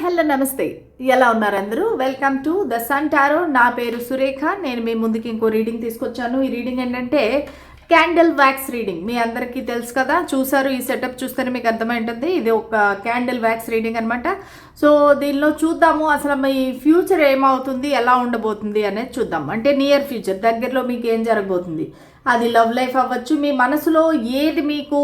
Hello నమస్తే. ఎలా ఉన్నారు అందరూ? Welcome to the sun tarot. నా పేరు సురేఖ. నేను మీ ముందుకి ఇంకో రీడింగ్ తీసుకొచ్చాను. ఈ రీడింగ్ ఏంటంటే క్యాండిల్ వ్యాక్స్ రీడింగ్. మీ అందరికీ తెలుసు కదా, చూసారు. ఈ సెటప్ చూస్తేనే మీకు అర్థమై ఉంటుంది. ఇది ఒక క్యాండిల్ వ్యాక్స్ రీడింగ్ అనమాట. సో దీనిలో చూద్దాము అసలు మీ ఫ్యూచర్ ఏమవుతుంది, ఎలా ఉండబోతుంది అనేది చూద్దాం. అంటే నియర్ ఫ్యూచర్, దగ్గరలో మీకు ఏం జరగబోతుంది. అది లవ్ లైఫ్ అవ్వచ్చు, మీ మనసులో ఏది మీకు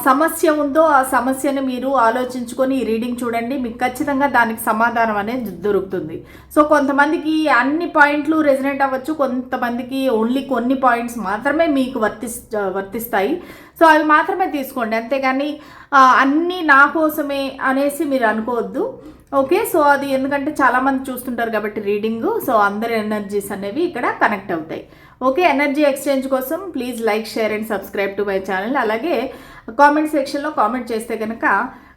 సమస్య ఉందో ఆ సమస్యను మీరు ఆలోచించుకొని ఈ రీడింగ్ చూడండి. మీకు ఖచ్చితంగా దానికి సమాధానం అనేది దొరుకుతుంది. సో కొంతమందికి అన్ని పాయింట్లు రెజనేట్ అవ్వచ్చు, కొంతమందికి ఓన్లీ కొన్ని పాయింట్స్ మాత్రమే మీకు వర్తిస్తాయి. సో అవి మాత్రమే తీసుకోండి, అంతేగాని అన్నీ నా కోసమే అనేసి మీరు అనుకోవద్దు. ఓకే, సో అది ఎందుకంటే చాలామంది చూస్తుంటారు కాబట్టి రీడింగ్, సో అందరి ఎనర్జీస్ అనేవి ఇక్కడ కనెక్ట్ అవుతాయి. ఓకే, ఎనర్జీ ఎక్స్చేంజ్ కోసం please like, share and subscribe to my channel. అలాగే కామెంట్ సెక్షన్లో కామెంట్ చేస్తే కనుక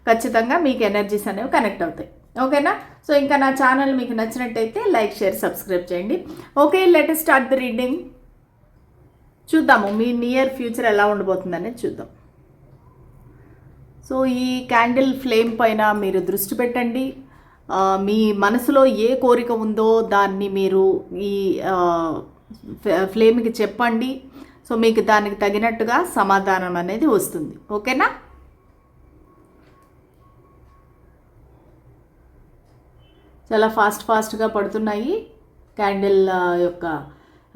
ఖచ్చితంగా మీకు ఎనర్జీస్ అనేవి కనెక్ట్ అవుతాయి. ఓకేనా? సో ఇంకా నా ఛానల్ మీకు నచ్చినట్టయితే లైక్, షేర్, సబ్స్క్రైబ్ చేయండి. Okay, let us start the reading. చూద్దాము మీ నియర్ ఫ్యూచర్ ఎలా ఉండబోతుంది అనేది చూద్దాం. సో ఈ క్యాండిల్ ఫ్లేమ్ పైన మీరు దృష్టి పెట్టండి. మీ మనసులో ఏ కోరిక ఉందో దాన్ని మీరు ఈ ఫ్లేమ్కి చెప్పండి. సో మీకు దానికి తగినట్టుగా సమాధానం అనేది వస్తుంది. ఓకేనా? చాలా ఫాస్ట్గా పడుతున్నాయి. క్యాండిల్ యొక్క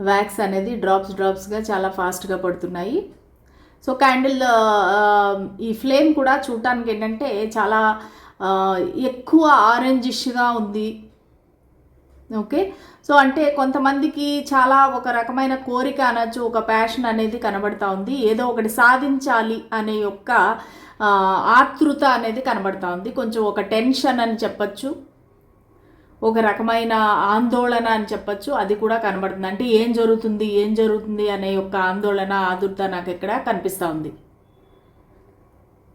వ్యాక్స్ అనేది డ్రాప్స్గా చాలా ఫాస్ట్గా పడుతున్నాయి. సో క్యాండిల్ ఈ ఫ్లేమ్ కూడా చూడటానికి ఏంటంటే చాలా ఎక్కువ ఆరెంజిష్గా ఉంది. ఓకే, సో అంటే కొంతమందికి చాలా ఒక రకమైన కోరిక అనొచ్చు, ఒక ప్యాషన్ అనేది కనబడతా ఉంది. ఏదో ఒకటి సాధించాలి అనే యొక్క ఆతృత అనేది కనబడతా ఉంది. కొంచెం ఒక టెన్షన్ అని చెప్పచ్చు, ఒక రకమైన ఆందోళన అని చెప్పచ్చు, అది కూడా కనబడుతుంది. అంటే ఏం జరుగుతుంది అనే యొక్క ఆందోళన, ఆదుర్త నాకు ఇక్కడ కనిపిస్తూ ఉంది.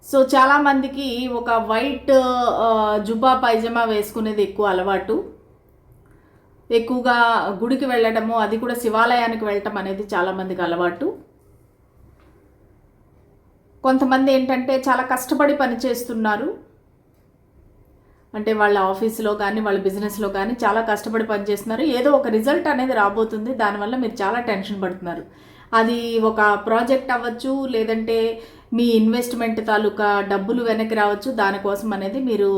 సో చాలామందికి ఒక వైట్ జుబ్బా పైజమా వేసుకునేది ఎక్కువ అలవాటు. ఎక్కువగా గుడికి వెళ్ళడము, అది కూడా శివాలయానికి వెళ్ళటం అనేది చాలామందికి అలవాటు. కొంతమంది ఏంటంటే చాలా కష్టపడి పనిచేస్తున్నారు. అంటే వాళ్ళ ఆఫీసులో కానీ వాళ్ళ బిజినెస్లో కానీ చాలా కష్టపడి పనిచేస్తున్నారు. ఏదో ఒక రిజల్ట్ అనేది రాబోతుంది, దానివల్ల మీరు చాలా టెన్షన్ పడుతున్నారు. అది ఒక ప్రాజెక్ట్ అవ్వచ్చు, లేదంటే మీ ఇన్వెస్ట్మెంట్ తాలూకా డబ్బులు వెనక్కి రావచ్చు. దానికోసం అనేది మీరు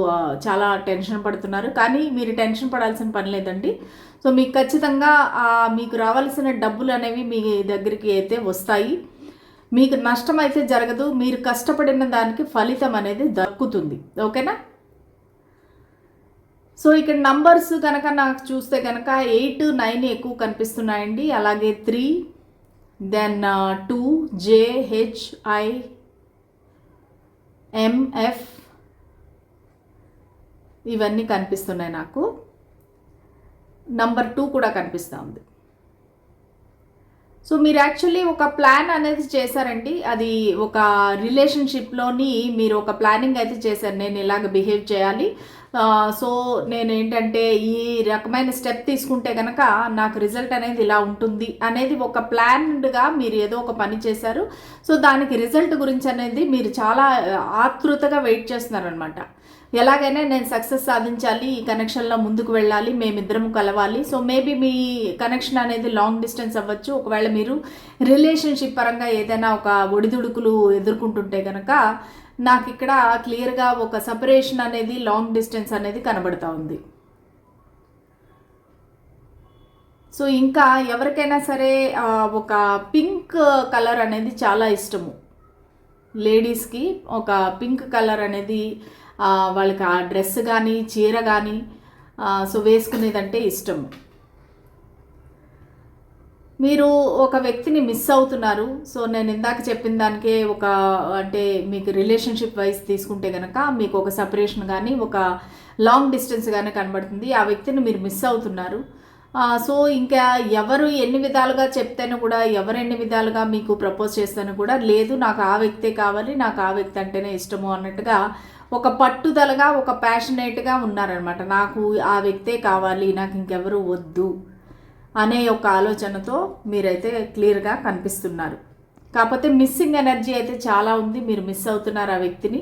చాలా టెన్షన్ పడుతున్నారు. కానీ మీరు టెన్షన్ పడాల్సిన పని లేదండి. సో మీకు ఖచ్చితంగా మీకు రావాల్సిన డబ్బులు అనేవి మీ దగ్గరికి అయితే వస్తాయి. మీకు నష్టం అయితే జరగదు. మీరు కష్టపడిన దానికి ఫలితం అనేది దక్కుతుంది. ఓకేనా? సో ఇక్కడ నంబర్స్ కనుక నాకు చూస్తే కనుక 8, 9 ఎక్కువ కనిపిస్తున్నాయండి. అలాగే 3, then 2, J, H, I, M, F ఇవన్నీ కనిపిస్తున్నాయి. నాకు నంబర్ 2 కూడా కనిపిస్తూ ఉంది. సో మీరు యాక్చువల్లీ ఒక ప్లాన్ అనేది చేశారండి. అది ఒక రిలేషన్షిప్లోని మీరు ఒక ప్లానింగ్ అయితే చేశారు, నేను ఇలాగ బిహేవ్ చేయాలి. సో నేను ఏంటంటే ఈ రకమైన స్టెప్ తీసుకుంటే కనుక నాకు రిజల్ట్ అనేది ఇలా ఉంటుంది అనేది ఒక ప్లాన్డ్గా మీరు ఏదో ఒక పని చేశారు. సో దానికి రిజల్ట్ గురించి అనేది మీరు చాలా ఆతృతగా వెయిట్ చేస్తున్నారనమాట. ఎలాగైనా నేను సక్సెస్ సాధించాలి, ఈ కనెక్షన్లో ముందుకు వెళ్ళాలి, మేమిద్దరం కలవాలి. సో మేబీ మీ కనెక్షన్ అనేది లాంగ్ డిస్టెన్స్ అవ్వచ్చు. ఒకవేళ మీరు రిలేషన్షిప్ పరంగా ఏదైనా ఒక ఒడిదుడుకులు ఎదుర్కొంటుంటే కనుక నాకు ఇక్కడ క్లియర్గా ఒక సెపరేషన్ అనేది, లాంగ్ డిస్టెన్స్ అనేది కనబడతా ఉంది. సో ఇంకా ఎవరికైనా సరే ఒక పింక్ కలర్ అనేది చాలా ఇష్టము. లేడీస్కి ఒక పింక్ కలర్ అనేది వాళ్ళకి ఆ డ్రెస్ కానీ చీర కానీ సో వేసుకునేదంటే ఇష్టము. మీరు ఒక వ్యక్తిని మిస్ అవుతున్నారు. సో నేను ఇందాక చెప్పిన దానికే ఒక అంటే మీకు రిలేషన్షిప్ వైజ్ తీసుకుంటే కనుక మీకు ఒక సెపరేషన్ కానీ ఒక లాంగ్ డిస్టెన్స్ కానీ కనబడుతుంది. ఆ వ్యక్తిని మీరు మిస్ అవుతున్నారు. సో ఇంకా ఎవరు ఎన్ని విధాలుగా చెప్తేనే కూడా, ఎవరు ఎన్ని విధాలుగా మీకు ప్రపోజ్ చేస్తేనే కూడా లేదు, నాకు ఆ వ్యక్తే కావాలి, నాకు ఆ వ్యక్తి అంటేనే ఇష్టము అన్నట్టుగా ఒక పట్టుదలగా, ఒక ప్యాషనేట్గా ఉన్నారనమాట. నాకు ఆ వ్యక్తే కావాలి, నాకు ఇంకెవరు వద్దు అనే ఒక ఆలోచనతో మీరైతే క్లియర్గా కనిపిస్తున్నారు. కాకపోతే మిస్సింగ్ ఎనర్జీ అయితే చాలా ఉంది. మీరు మిస్ అవుతున్నారు ఆ వ్యక్తిని.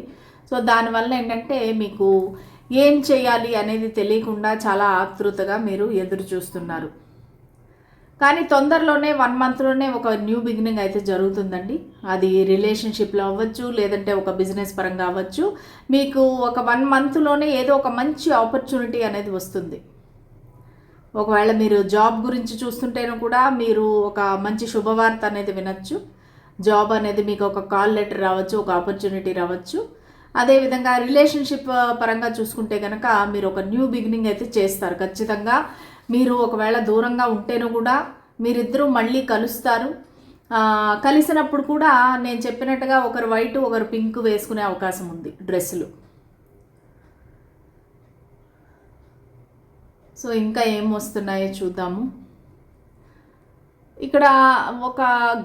సో దానివల్ల ఏంటంటే మీకు ఏం చేయాలి అనేది తెలియకుండా చాలా ఆతృతగా మీరు ఎదురు చూస్తున్నారు. కానీ తొందరలోనే 1 మంత్లోనే ఒక న్యూ బిగినింగ్ అయితే జరుగుతుందండి. అది రిలేషన్షిప్లో అవ్వచ్చు, లేదంటే ఒక బిజినెస్ పరంగా అవ్వచ్చు. మీకు ఒక 1 మంత్లోనే ఏదో ఒక మంచి ఆపర్చునిటీ అనేది వస్తుంది. ఒకవేళ మీరు జాబ్ గురించి చూస్తుంటేనూ కూడా మీరు ఒక మంచి శుభవార్త అనేది వినొచ్చు. జాబ్ అనేది మీకు ఒక కాల్ లెటర్ రావచ్చు, ఒక ఆపర్చునిటీ రావచ్చు. అదేవిధంగా రిలేషన్షిప్ పరంగా చూసుకుంటే కనుక మీరు ఒక న్యూ బిగినింగ్ అయితే చేస్తారు ఖచ్చితంగా. మీరు ఒకవేళ దూరంగా ఉంటేనూ కూడా మీరిద్దరూ మళ్ళీ కలుస్తారు. కలిసినప్పుడు కూడా నేను చెప్పినట్టుగా ఒకరు వైట్ ఒకరు పింక్ వేసుకునే అవకాశం ఉంది డ్రెస్సులు. సో ఇంకా ఏం వస్తున్నాయో చూద్దాము. ఇక్కడ ఒక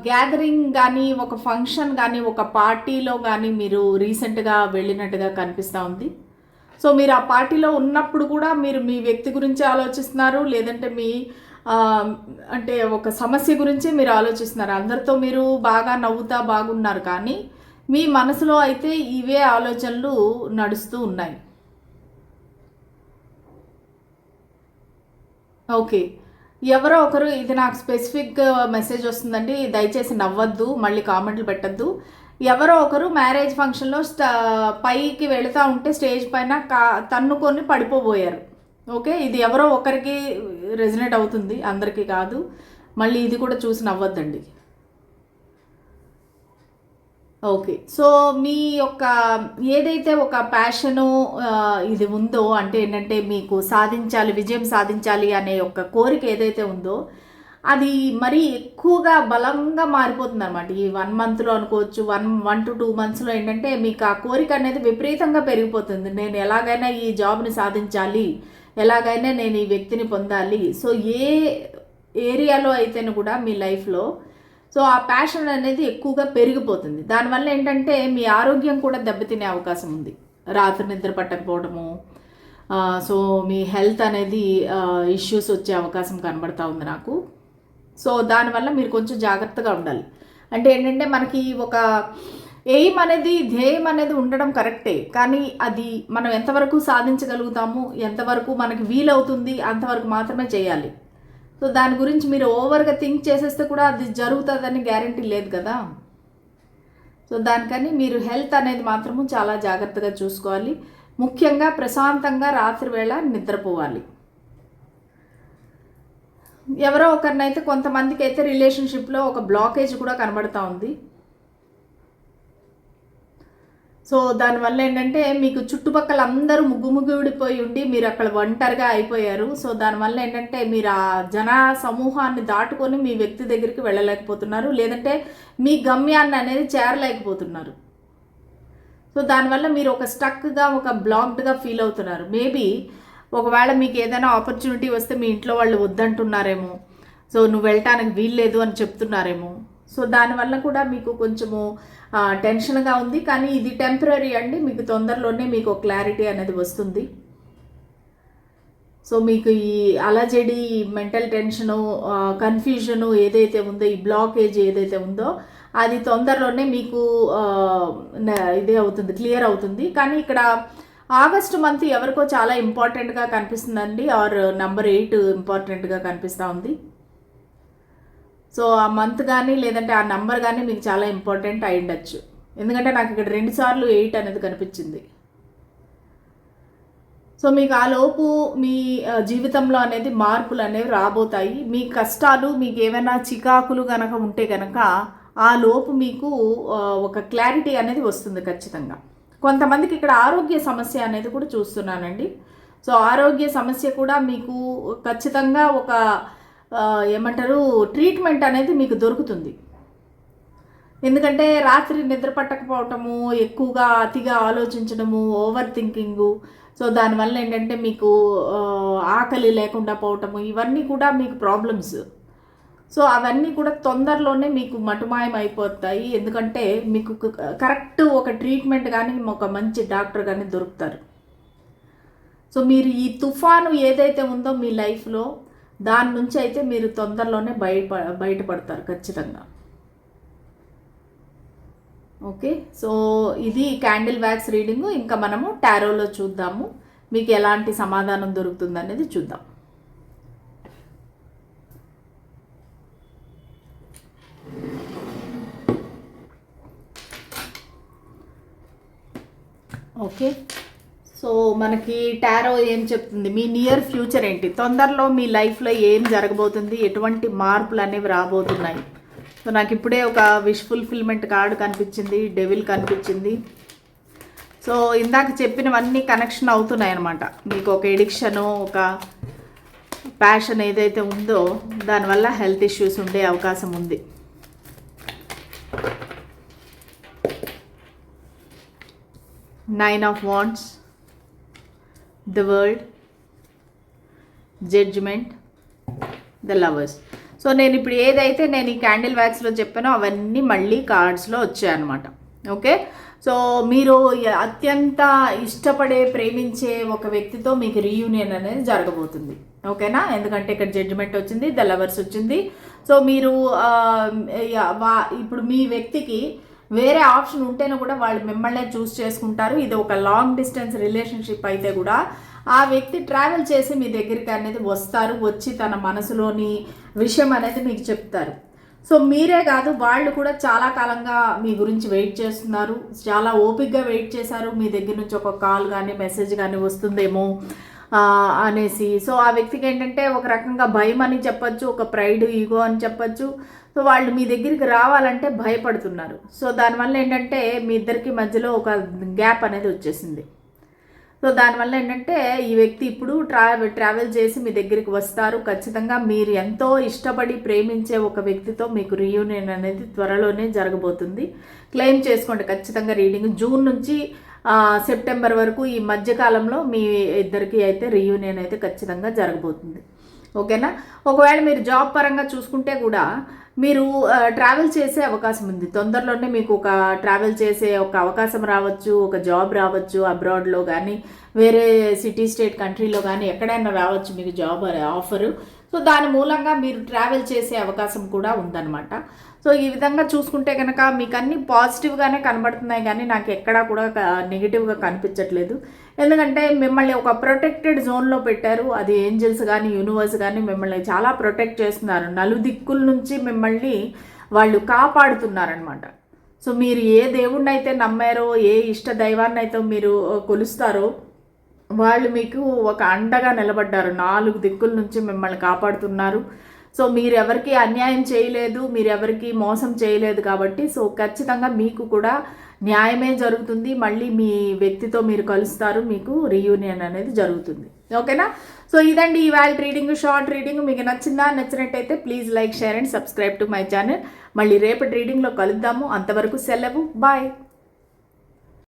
గ్యాదరింగ్ కానీ, ఒక ఫంక్షన్ కానీ, ఒక పార్టీలో కానీ మీరు రీసెంట్గా వెళ్ళినట్టుగా కనిపిస్తూ ఉంది. సో మీరు ఆ పార్టీలో ఉన్నప్పుడు కూడా మీరు మీ వ్యక్తి గురించి ఆలోచిస్తున్నారు, లేదంటే మీ అంటే ఒక సమస్య గురించి మీరు ఆలోచిస్తున్నారు. అందరితో మీరు బాగా నవ్వుతా బాగున్నారు, కానీ మీ మనసులో అయితే ఇవే ఆలోచనలు నడుస్తూ ఉన్నాయి. ఓకే, ఎవరో ఒకరు, ఇది నాకు స్పెసిఫిక్ మెసేజ్ వస్తుందండి, దయచేసి నవ్వద్దు, మళ్ళీ కామెంట్లు పెట్టద్దు. ఎవరో ఒకరు మ్యారేజ్ ఫంక్షన్లో పైకి వెళుతూ ఉంటే స్టేజ్ పైన తన్నుకొని పడిపోబోయారు. ఓకే, ఇది ఎవరో ఒకరికి రెజనేట్ అవుతుంది, అందరికీ కాదు. మళ్ళీ ఇది కూడా చూసి నవ్వద్దండి. ఓకే, సో మీ యొక్క ఏదైతే ఒక ప్యాషను ఇది ఉందో, అంటే ఏంటంటే మీకు సాధించాలి, విజయం సాధించాలి అనే ఒక కోరిక ఏదైతే ఉందో అది మరీ ఎక్కువగా బలంగా మారిపోతుంది అనమాట. ఈ 1 మంత్లో అనుకోవచ్చు, 1 to 2 మంత్స్లో ఏంటంటే మీకు ఆ కోరిక అనేది విపరీతంగా పెరిగిపోతుంది. నేను ఎలాగైనా ఈ జాబ్ని సాధించాలి, ఎలాగైనా నేను ఈ వ్యక్తిని పొందాలి. సో ఏ ఏరియాలో అయితేను కూడా మీ లైఫ్లో సో ఆ ప్యాషన్ అనేది ఎక్కువగా పెరిగిపోతుంది. దానివల్ల ఏంటంటే మీ ఆరోగ్యం కూడా దెబ్బతినే అవకాశం ఉంది. రాత్రి నిద్ర పట్టకపోవడము, సో మీ హెల్త్ అనేది ఇష్యూస్ వచ్చే అవకాశం కనబడతా ఉంది నాకు. సో దానివల్ల మీరు కొంచెం జాగ్రత్తగా ఉండాలి. అంటే ఏంటంటే మనకి ఒక ఎయిమ్ అనేది, ధ్యేయం అనేది ఉండడం కరెక్టే, కానీ అది మనం ఎంతవరకు సాధించగలుగుతాము, ఎంతవరకు మనకి వీలవుతుంది అంతవరకు మాత్రమే చేయాలి. సో దాని గురించి మీరు ఓవర్గా థింక్ చేసేస్తే కూడా అది జరుగుతుందని గ్యారంటీ లేదు కదా. సో దానికని మీరు హెల్త్ అనేది మాత్రము చాలా జాగ్రత్తగా చూసుకోవాలి. ముఖ్యంగా ప్రశాంతంగా రాత్రి వేళ నిద్రపోవాలి. ఎవరో ఒకరినైతే, కొంతమందికి అయితే రిలేషన్షిప్లో ఒక బ్లాకేజ్ కూడా కనబడతా ఉంది. సో దానివల్ల ఏంటంటే మీకు చుట్టుపక్కల అందరూ ముగ్గుముగ్గుడిపోయి ఉండి మీరు అక్కడ ఒంటరిగా అయిపోయారు. సో దానివల్ల ఏంటంటే మీరు ఆ జన సమూహాన్ని దాటుకొని మీ వ్యక్తి దగ్గరికి వెళ్ళలేకపోతున్నారు, లేదంటే మీ గమ్యాన్ని అనేది చేరలేకపోతున్నారు. సో దానివల్ల మీరు ఒక స్టక్గా, ఒక బ్లాక్డ్గా ఫీల్ అవుతున్నారు. మేబీ ఒకవేళ మీకు ఏదైనా ఆపర్చునిటీ వస్తే మీ ఇంట్లో వాళ్ళు వద్దంటున్నారేమో, సో నువ్వు వెళ్ళటానికి వీల్లేదు అని చెప్తున్నారేమో. సో దానివల్ల కూడా మీకు కొంచెము టెన్షన్గా ఉంది. కానీ ఇది టెంపరీ అండి, మీకు తొందరలోనే మీకు క్లారిటీ అనేది వస్తుంది. సో మీకు ఈ అలజడి, మెంటల్ టెన్షను, కన్ఫ్యూజను ఏదైతే ఉందో, ఈ బ్లాకేజ్ ఏదైతే ఉందో అది తొందరలోనే మీకు ఇదే అవుతుంది, క్లియర్ అవుతుంది. కానీ ఇక్కడ ఆగస్టు మంత్ ఎవరికో చాలా ఇంపార్టెంట్గా కనిపిస్తుందండి, ఆర్ నెంబర్ 8 ఇంపార్టెంట్గా కనిపిస్తూ ఉంది. సో ఆ మంత్ కానీ, లేదంటే ఆ నెంబర్ కానీ మీకు చాలా ఇంపార్టెంట్ అయి ఉండొచ్చు. ఎందుకంటే నాకు ఇక్కడ 2 సార్లు 8 అనేది కనిపించింది. సో మీకు ఆ లోపు మీ జీవితంలో అనేది మార్పులు అనేవి రాబోతాయి. మీ కష్టాలు, మీకు ఏమైనా చికాకులు కనుక ఉంటే కనుక ఆ లోపు మీకు ఒక క్లారిటీ అనేది వస్తుంది ఖచ్చితంగా. కొంతమందికి ఇక్కడ ఆరోగ్య సమస్య అనేది కూడా చూస్తున్నానండి. సో ఆరోగ్య సమస్య కూడా మీకు ఖచ్చితంగా ఒక ఏమంటారు, ట్రీట్మెంట్ అనేది మీకు దొరుకుతుంది. ఎందుకంటే రాత్రి నిద్ర పట్టకపోవటము, ఎక్కువగా అతిగా ఆలోచించడము, ఓవర్ థింకింగు, సో దానివల్ల ఏంటంటే మీకు ఆకలి లేకుండా పోవటము, ఇవన్నీ కూడా మీకు ప్రాబ్లమ్స్. సో అవన్నీ కూడా తొందరలోనే మీకు మటుమాయం అయిపోతాయి. ఎందుకంటే మీకు కరెక్ట్ ఒక ట్రీట్మెంట్ కానీ, ఒక మంచి డాక్టర్ కానీ దొరుకుతారు. సో మీరు ఈ తుఫాను ఏదైతే ఉందో మీ లైఫ్లో, దాని నుంచి అయితే మీరు తొందరలోనే బయటపడతారు ఖచ్చితంగా. ఓకే, సో ఇది క్యాండిల్ వ్యాక్స్ రీడింగు. ఇంకా మనము టారోలో చూద్దాము మీకు ఎలాంటి సమాధానం దొరుకుతుంది అనేది చూద్దాం. ఓకే, సో మనకి టారో ఏం చెప్తుంది, మీ నియర్ ఫ్యూచర్ ఏంటి, తొందరలో మీ లైఫ్లో ఏం జరగబోతుంది, ఎటువంటి మార్పులు అనేవి రాబోతున్నాయి. సో నాకు ఇప్పుడే ఒక విష్ ఫుల్ఫిల్మెంట్ కార్డు కనిపించింది, డెవిల్ కనిపించింది. సో ఇందాక చెప్పినవన్నీ కనెక్షన్ అవుతున్నాయి అన్నమాట. మీకు ఒక ఎడిక్షను, ఒక ప్యాషన్ ఏదైతే ఉందో దానివల్ల హెల్త్ ఇష్యూస్ ఉండే అవకాశం ఉంది. Nine of Wands, the World, Judgment, the Lovers. So నేను ఇప్పుడు ఏదైతే నేను ఈ క్యాండిల్ వ్యాక్స్లో చెప్పానో అవన్నీ మళ్ళీ కార్డ్స్లో వచ్చాయన్నమాట. ఓకే, సో మీరు అత్యంత ఇష్టపడే ప్రేమించే ఒక వ్యక్తితో మీకు రీయూనియన్ అనేది జరగబోతుంది. ఓకేనా, ఎందుకంటే ఇక్కడ జడ్జిమెంట్ వచ్చింది, ద లవర్స్ వచ్చింది. సో మీరు ఇప్పుడు మీ వ్యక్తికి వేరే ఆప్షన్ ఉంటేనే కూడా వాళ్ళు మిమ్మల్నే చూస్ చేసుకుంటారు. ఇది ఒక లాంగ్ డిస్టెన్స్ రిలేషన్షిప్ అయితే కూడా ఆ వ్యక్తి ట్రావెల్ చేసి మీ దగ్గరికి అనేది వస్తారు, వచ్చి తన మనసులోని విషయం అనేది మీకు చెప్తారు. సో మీరే కాదు, వాళ్ళు కూడా చాలా కాలంగా మీ గురించి వెయిట్ చేస్తున్నారు, చాలా ఓపిక్గా వెయిట్ చేశారు. మీ దగ్గర నుంచి ఒక కాల్ కానీ మెసేజ్ కానీ వస్తుందేమో అనేసి. సో ఆ వ్యక్తికి ఏంటంటే ఒక రకంగా భయం అని చెప్పచ్చు, ఒక ప్రైడ్, ఈగో అని చెప్పచ్చు. సో వాళ్ళు మీ దగ్గరికి రావాలంటే భయపడుతున్నారు. సో దానివల్ల ఏంటంటే మీ ఇద్దరికి మధ్యలో ఒక గ్యాప్ అనేది వచ్చేసింది. సో దానివల్ల ఏంటంటే ఈ వ్యక్తి ఇప్పుడు ట్రావెల్ చేసి మీ దగ్గరికి వస్తారు. ఖచ్చితంగా మీరు ఎంతో ఇష్టపడి ప్రేమించే ఒక వ్యక్తితో మీకు రీయూనియన్ అనేది త్వరలోనే జరగబోతుంది. క్లెయిమ్ చేసుకోండి ఖచ్చితంగా రీడింగ్. జూన్ నుంచి సెప్టెంబర్ వరకు ఈ మధ్యకాలంలో మీ ఇద్దరికి అయితే రీయూనియన్ అయితే ఖచ్చితంగా జరగబోతుంది. ఓకేనా, ఒకవేళ మీరు జాబ్ పరంగా చూసుకుంటే కూడా మీరు ట్రావెల్ చేసే అవకాశం ఉంది. తొందరలోనే మీకు ఒక ట్రావెల్ చేసే ఒక అవకాశం రావచ్చు, ఒక జాబ్ రావచ్చు, అబ్రాడ్లో కానీ వేరే సిటీ, స్టేట్, కంట్రీలో కానీ ఎక్కడైనా రావచ్చు మీకు జాబ్ ఆఫరు. సో దాని మూలంగా మీరు ట్రావెల్ చేసే అవకాశం కూడా ఉందన్నమాట. సో ఈ విధంగా చూసుకుంటే కనుక మీకు అన్నీ పాజిటివ్గానే కనబడుతున్నాయి, కానీ నాకు ఎక్కడా కూడా నెగిటివ్గా కనిపించట్లేదు. ఎందుకంటే మిమ్మల్ని ఒక ప్రొటెక్టెడ్ జోన్లో పెట్టారు. అది ఏంజల్స్ కానీ యూనివర్స్ కానీ మిమ్మల్ని చాలా ప్రొటెక్ట్ చేస్తున్నారు. నలుదిక్కుల నుంచి మిమ్మల్ని వాళ్ళు కాపాడుతున్నారనమాట. సో మీరు ఏ దేవుణ్ణి అయితే నమ్మారో, ఏ ఇష్ట దైవాన్ని అయితే మీరు కొలుస్తారో వాళ్ళు మీకు ఒక అండగా నిలబడ్డారు. 4 దిక్కుల నుంచి మిమ్మల్ని కాపాడుతున్నారు. సో మీరు ఎవరికి అన్యాయం చేయలేదు, మీరు ఎవరికి మోసం చేయలేదు కాబట్టి సో ఖచ్చితంగా మీకు కూడా న్యాయమే జరుగుతుంది. మళ్ళీ మీ వ్యక్తితో మీరు కలుస్తారు, మీకు రీయూనియన్ అనేది జరుగుతుంది. ఓకేనా, సో ఇదండి ఇవాళ రీడింగ్, షార్ట్ రీడింగ్. మీకు నచ్చినట్టయితే please like, share and subscribe to my channel. మళ్ళీ రేపటి రీడింగ్లో కలుద్దాము. అంతవరకు సెలవు, బాయ్.